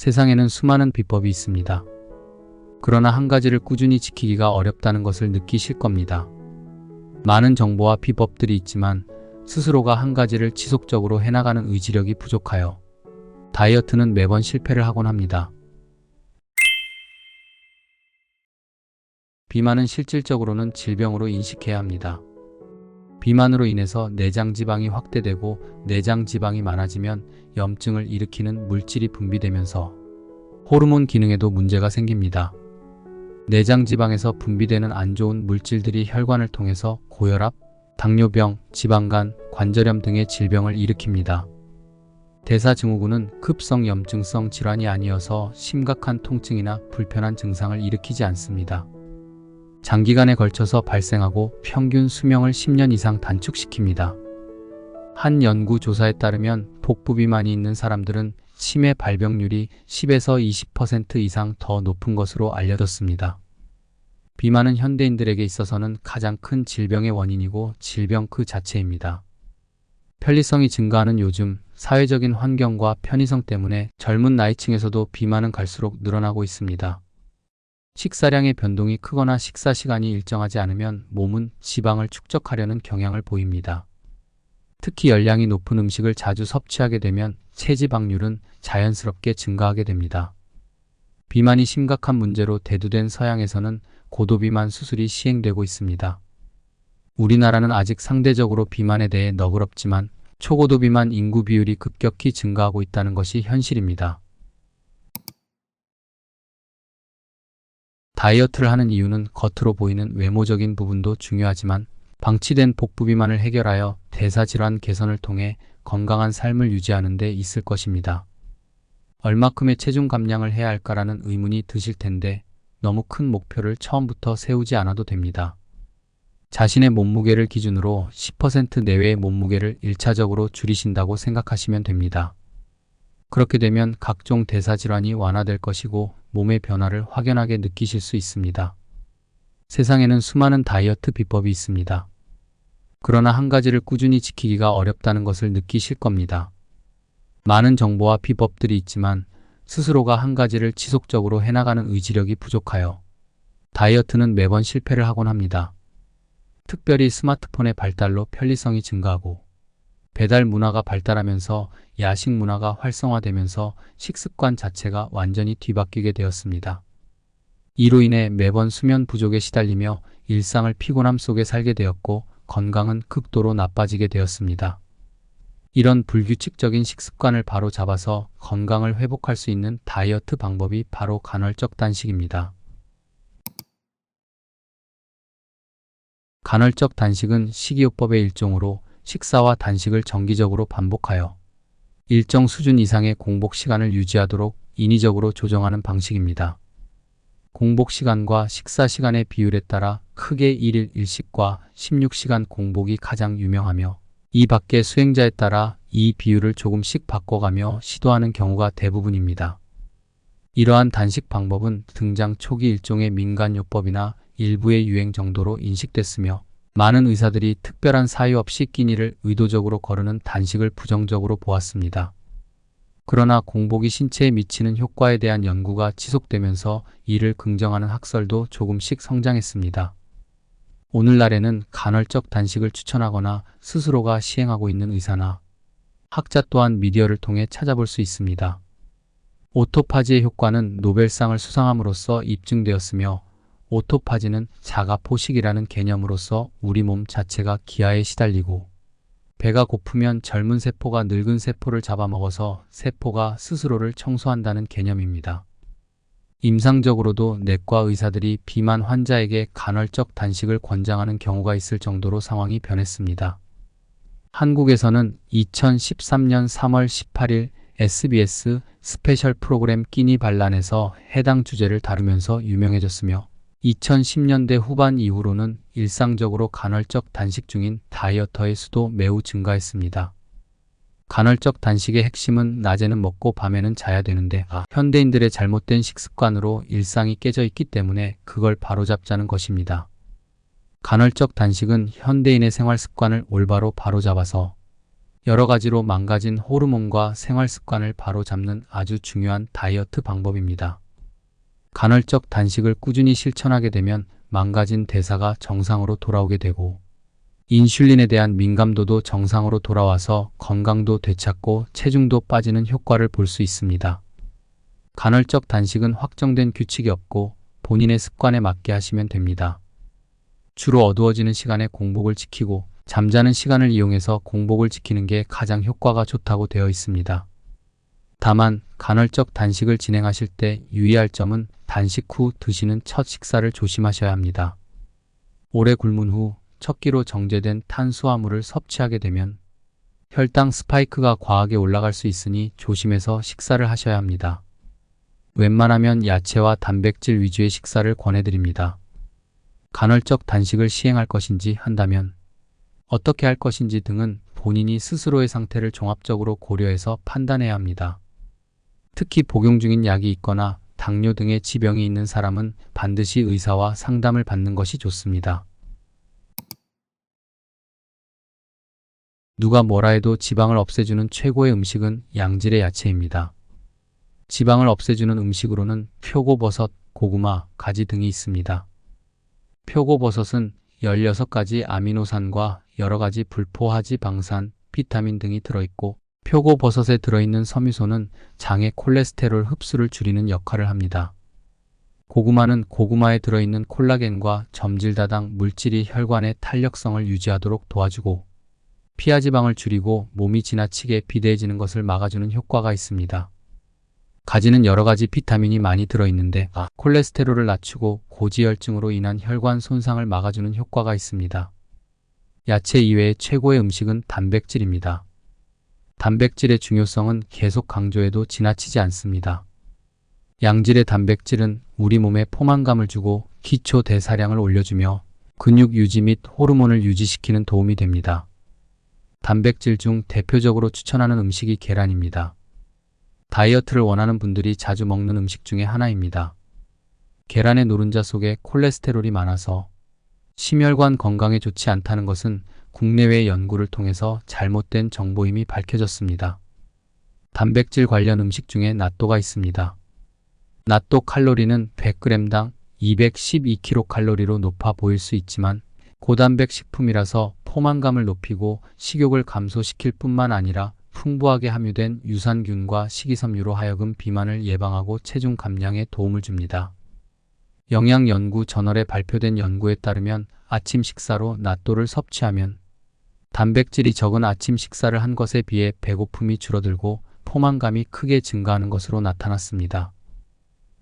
세상에는 수많은 비법이 있습니다. 그러나 한 가지를 꾸준히 지키기가 어렵다는 것을 느끼실 겁니다. 많은 정보와 비법들이 있지만 스스로가 한 가지를 지속적으로 해나가는 의지력이 부족하여 다이어트는 매번 실패를 하곤 합니다. 비만은 실질적으로는 질병으로 인식해야 합니다. 비만으로 인해서 내장 지방이 확대되고 내장 지방이 많아지면 염증을 일으키는 물질이 분비되면서 호르몬 기능에도 문제가 생깁니다. 내장 지방에서 분비되는 안 좋은 물질들이 혈관을 통해서 고혈압, 당뇨병, 지방간, 관절염 등의 질병을 일으킵니다. 대사증후군은 급성 염증성 질환이 아니어서 심각한 통증이나 불편한 증상을 일으키지 않습니다. 장기간에 걸쳐서 발생하고 평균 수명을 10년 이상 단축시킵니다. 한 연구 조사에 따르면 복부비만이 있는 사람들은 치매 발병률이 10에서 20% 이상 더 높은 것으로 알려졌습니다. 비만은 현대인들에게 있어서는 가장 큰 질병의 원인이고 질병 그 자체입니다. 편리성이 증가하는 요즘 사회적인 환경과 편의성 때문에 젊은 나이층에서도 비만은 갈수록 늘어나고 있습니다. 식사량의 변동이 크거나 식사 시간이 일정하지 않으면 몸은 지방을 축적하려는 경향을 보입니다. 특히 열량이 높은 음식을 자주 섭취하게 되면 체지방률은 자연스럽게 증가하게 됩니다. 비만이 심각한 문제로 대두된 서양에서는 고도비만 수술이 시행되고 있습니다. 우리나라는 아직 상대적으로 비만에 대해 너그럽지만 초고도 비만 인구 비율이 급격히 증가하고 있다는 것이 현실입니다. 다이어트를 하는 이유는 겉으로 보이는 외모적인 부분도 중요하지만 방치된 복부비만을 해결하여 대사질환 개선을 통해 건강한 삶을 유지하는 데 있을 것입니다. 얼마큼의 체중 감량을 해야 할까라는 의문이 드실 텐데 너무 큰 목표를 처음부터 세우지 않아도 됩니다. 자신의 몸무게를 기준으로 10% 내외의 몸무게를 1차적으로 줄이신다고 생각하시면 됩니다. 그렇게 되면 각종 대사질환이 완화될 것이고 몸의 변화를 확연하게 느끼실 수 있습니다. 세상에는 수많은 다이어트 비법이 있습니다. 그러나 한 가지를 꾸준히 지키기가 어렵다는 것을 느끼실 겁니다. 많은 정보와 비법들이 있지만 스스로가 한 가지를 지속적으로 해나가는 의지력이 부족하여 다이어트는 매번 실패를 하곤 합니다. 특별히 스마트폰의 발달로 편리성이 증가하고 배달 문화가 발달하면서 야식 문화가 활성화되면서 식습관 자체가 완전히 뒤바뀌게 되었습니다. 이로 인해 매번 수면 부족에 시달리며 일상을 피곤함 속에 살게 되었고 건강은 극도로 나빠지게 되었습니다. 이런 불규칙적인 식습관을 바로 잡아서 건강을 회복할 수 있는 다이어트 방법이 바로 간헐적 단식입니다. 간헐적 단식은 식이요법의 일종으로 식사와 단식을 정기적으로 반복하여 일정 수준 이상의 공복 시간을 유지하도록 인위적으로 조정하는 방식입니다. 공복 시간과 식사 시간의 비율에 따라 크게 1일 1식과 16시간 공복이 가장 유명하며 이 밖의 수행자에 따라 이 비율을 조금씩 바꿔가며 시도하는 경우가 대부분입니다. 이러한 단식 방법은 등장 초기 일종의 민간요법이나 일부의 유행 정도로 인식됐으며 많은 의사들이 특별한 사유 없이 끼니를 의도적으로 거르는 단식을 부정적으로 보았습니다. 그러나 공복이 신체에 미치는 효과에 대한 연구가 지속되면서 이를 긍정하는 학설도 조금씩 성장했습니다. 오늘날에는 간헐적 단식을 추천하거나 스스로가 시행하고 있는 의사나 학자 또한 미디어를 통해 찾아볼 수 있습니다. 오토파지의 효과는 노벨상을 수상함으로써 입증되었으며 오토파지는 자가포식이라는 개념으로서 우리 몸 자체가 기아에 시달리고 배가 고프면 젊은 세포가 늙은 세포를 잡아먹어서 세포가 스스로를 청소한다는 개념입니다. 임상적으로도 내과 의사들이 비만 환자에게 간헐적 단식을 권장하는 경우가 있을 정도로 상황이 변했습니다. 한국에서는 2013년 3월 18일 SBS 스페셜 프로그램 끼니 반란에서 해당 주제를 다루면서 유명해졌으며 2010년대 후반 이후로는 일상적으로 간헐적 단식 중인 다이어터의 수도 매우 증가했습니다. 간헐적 단식의 핵심은 낮에는 먹고 밤에는 자야 되는데 현대인들의 잘못된 식습관으로 일상이 깨져 있기 때문에 그걸 바로잡자는 것입니다. 간헐적 단식은 현대인의 생활 습관을 올바로 바로잡아서 여러 가지로 망가진 호르몬과 생활 습관을 바로잡는 아주 중요한 다이어트 방법입니다. 간헐적 단식을 꾸준히 실천하게 되면 망가진 대사가 정상으로 돌아오게 되고 인슐린에 대한 민감도도 정상으로 돌아와서 건강도 되찾고 체중도 빠지는 효과를 볼 수 있습니다. 간헐적 단식은 확정된 규칙이 없고 본인의 습관에 맞게 하시면 됩니다. 주로 어두워지는 시간에 공복을 지키고 잠자는 시간을 이용해서 공복을 지키는 게 가장 효과가 좋다고 되어 있습니다. 다만 간헐적 단식을 진행하실 때 유의할 점은 단식 후 드시는 첫 식사를 조심하셔야 합니다. 오래 굶은 후 첫 끼로 정제된 탄수화물을 섭취하게 되면 혈당 스파이크가 과하게 올라갈 수 있으니 조심해서 식사를 하셔야 합니다. 웬만하면 야채와 단백질 위주의 식사를 권해드립니다. 간헐적 단식을 시행할 것인지 한다면 어떻게 할 것인지 등은 본인이 스스로의 상태를 종합적으로 고려해서 판단해야 합니다. 특히 복용 중인 약이 있거나 당뇨 등의 지병이 있는 사람은 반드시 의사와 상담을 받는 것이 좋습니다. 누가 뭐라 해도 지방을 없애주는 최고의 음식은 양질의 야채입니다. 지방을 없애주는 음식으로는 표고버섯, 고구마, 가지 등이 있습니다. 표고버섯은 16가지 아미노산과 여러 가지 불포화지 방산, 비타민 등이 들어있고 표고버섯에 들어있는 섬유소는 장의 콜레스테롤 흡수를 줄이는 역할을 합니다. 고구마는 고구마에 들어있는 콜라겐과 점질다당 물질이 혈관의 탄력성을 유지하도록 도와주고 피하지방을 줄이고 몸이 지나치게 비대해지는 것을 막아주는 효과가 있습니다. 가지는 여러 가지 비타민이 많이 들어있는데 콜레스테롤을 낮추고 고지혈증으로 인한 혈관 손상을 막아주는 효과가 있습니다. 야채 이외의 최고의 음식은 단백질입니다. 단백질의 중요성은 계속 강조해도 지나치지 않습니다. 양질의 단백질은 우리 몸에 포만감을 주고 기초 대사량을 올려주며 근육 유지 및 호르몬을 유지시키는 도움이 됩니다. 단백질 중 대표적으로 추천하는 음식이 계란입니다. 다이어트를 원하는 분들이 자주 먹는 음식 중에 하나입니다. 계란의 노른자 속에 콜레스테롤이 많아서 심혈관 건강에 좋지 않다는 것은 국내외 연구를 통해서 잘못된 정보임이 밝혀졌습니다. 단백질 관련 음식 중에 낫또가 있습니다. 낫또 칼로리는 100g당 212kcal로 높아 보일 수 있지만 고단백 식품이라서 포만감을 높이고 식욕을 감소시킬 뿐만 아니라 풍부하게 함유된 유산균과 식이섬유로 하여금 비만을 예방하고 체중 감량에 도움을 줍니다. 영양연구 저널에 발표된 연구에 따르면 아침 식사로 낫또를 섭취하면 단백질이 적은 아침 식사를 한 것에 비해 배고픔이 줄어들고 포만감이 크게 증가하는 것으로 나타났습니다.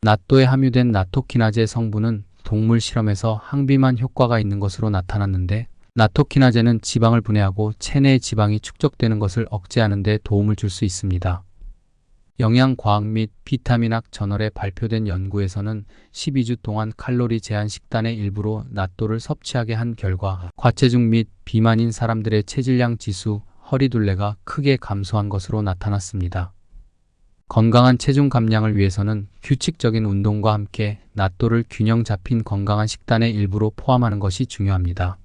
낫또에 함유된 나토키나제 성분은 동물 실험에서 항비만 효과가 있는 것으로 나타났는데 나토키나제는 지방을 분해하고 체내의 지방이 축적되는 것을 억제하는 데 도움을 줄 수 있습니다. 영양과학 및 비타민학 저널에 발표된 연구에서는 12주 동안 칼로리 제한 식단의 일부로 낫또를 섭취하게 한 결과 과체중 및 비만인 사람들의 체질량 지수, 허리둘레가 크게 감소한 것으로 나타났습니다. 건강한 체중 감량을 위해서는 규칙적인 운동과 함께 낫또를 균형 잡힌 건강한 식단의 일부로 포함하는 것이 중요합니다.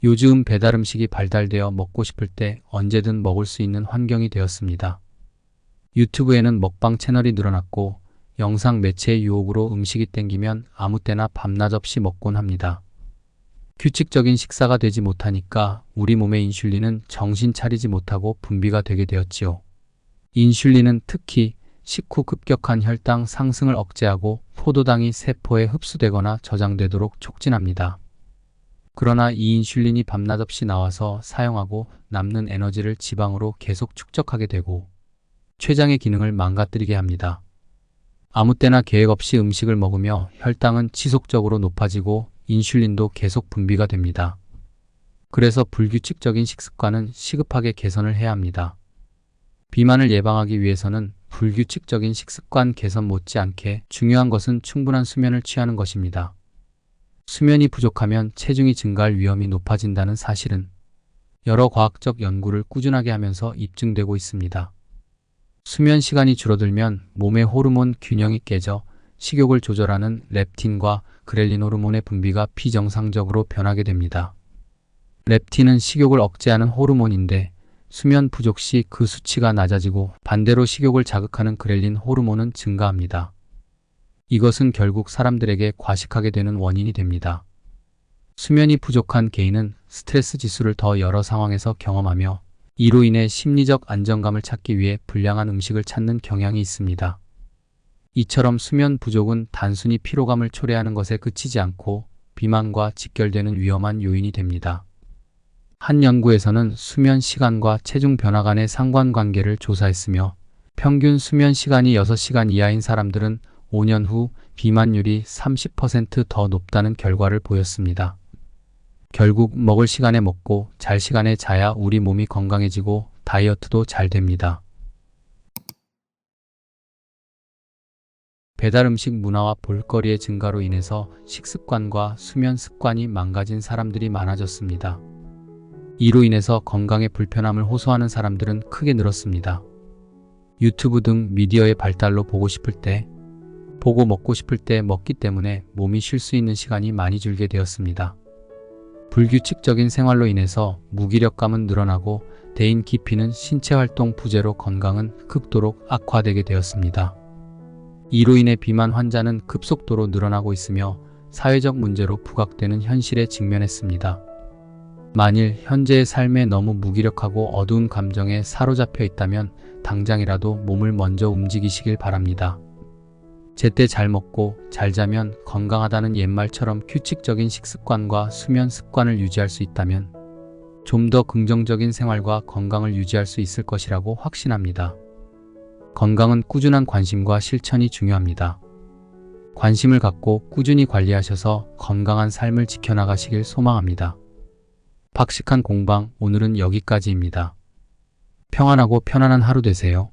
요즘 배달음식이 발달되어 먹고 싶을 때 언제든 먹을 수 있는 환경이 되었습니다. 유튜브에는 먹방 채널이 늘어났고 영상 매체의 유혹으로 음식이 땡기면 아무 때나 밤낮 없이 먹곤 합니다. 규칙적인 식사가 되지 못하니까 우리 몸의 인슐린은 정신 차리지 못하고 분비가 되게 되었지요. 인슐린은 특히 식후 급격한 혈당 상승을 억제하고 포도당이 세포에 흡수되거나 저장되도록 촉진합니다. 그러나 이 인슐린이 밤낮 없이 나와서 사용하고 남는 에너지를 지방으로 계속 축적하게 되고 췌장의 기능을 망가뜨리게 합니다. 아무 때나 계획 없이 음식을 먹으며 혈당은 지속적으로 높아지고 인슐린도 계속 분비가 됩니다. 그래서 불규칙적인 식습관은 시급하게 개선을 해야 합니다. 비만을 예방하기 위해서는 불규칙적인 식습관 개선 못지않게 중요한 것은 충분한 수면을 취하는 것입니다. 수면이 부족하면 체중이 증가할 위험이 높아진다는 사실은 여러 과학적 연구를 꾸준하게 하면서 입증되고 있습니다. 수면 시간이 줄어들면 몸의 호르몬 균형이 깨져 식욕을 조절하는 렙틴과 그렐린 호르몬의 분비가 비정상적으로 변하게 됩니다. 렙틴은 식욕을 억제하는 호르몬인데 수면 부족 시 그 수치가 낮아지고 반대로 식욕을 자극하는 그렐린 호르몬은 증가합니다. 이것은 결국 사람들에게 과식하게 되는 원인이 됩니다. 수면이 부족한 개인은 스트레스 지수를 더 여러 상황에서 경험하며 이로 인해 심리적 안정감을 찾기 위해 불량한 음식을 찾는 경향이 있습니다. 이처럼 수면 부족은 단순히 피로감을 초래하는 것에 그치지 않고 비만과 직결되는 위험한 요인이 됩니다. 한 연구에서는 수면 시간과 체중 변화 간의 상관관계를 조사했으며 평균 수면 시간이 6시간 이하인 사람들은 5년 후 비만율이 30% 더 높다는 결과를 보였습니다. 결국 먹을 시간에 먹고 잘 시간에 자야 우리 몸이 건강해지고 다이어트도 잘 됩니다. 배달 음식 문화와 볼거리의 증가로 인해서 식습관과 수면 습관이 망가진 사람들이 많아졌습니다. 이로 인해서 건강에 불편함을 호소하는 사람들은 크게 늘었습니다. 유튜브 등 미디어의 발달로 보고 싶을 때 보고 먹고 싶을 때 먹기 때문에 몸이 쉴 수 있는 시간이 많이 줄게 되었습니다. 불규칙적인 생활로 인해서 무기력감은 늘어나고 대인 기피는 신체 활동 부재로 건강은 극도로 악화되게 되었습니다. 이로 인해 비만 환자는 급속도로 늘어나고 있으며 사회적 문제로 부각되는 현실에 직면했습니다. 만일 현재의 삶에 너무 무기력하고 어두운 감정에 사로잡혀 있다면 당장이라도 몸을 먼저 움직이시길 바랍니다. 제때 잘 먹고 잘 자면 건강하다는 옛말처럼 규칙적인 식습관과 수면 습관을 유지할 수 있다면 좀 더 긍정적인 생활과 건강을 유지할 수 있을 것이라고 확신합니다. 건강은 꾸준한 관심과 실천이 중요합니다. 관심을 갖고 꾸준히 관리하셔서 건강한 삶을 지켜나가시길 소망합니다. 박식한 공방, 오늘은 여기까지입니다. 평안하고 편안한 하루 되세요.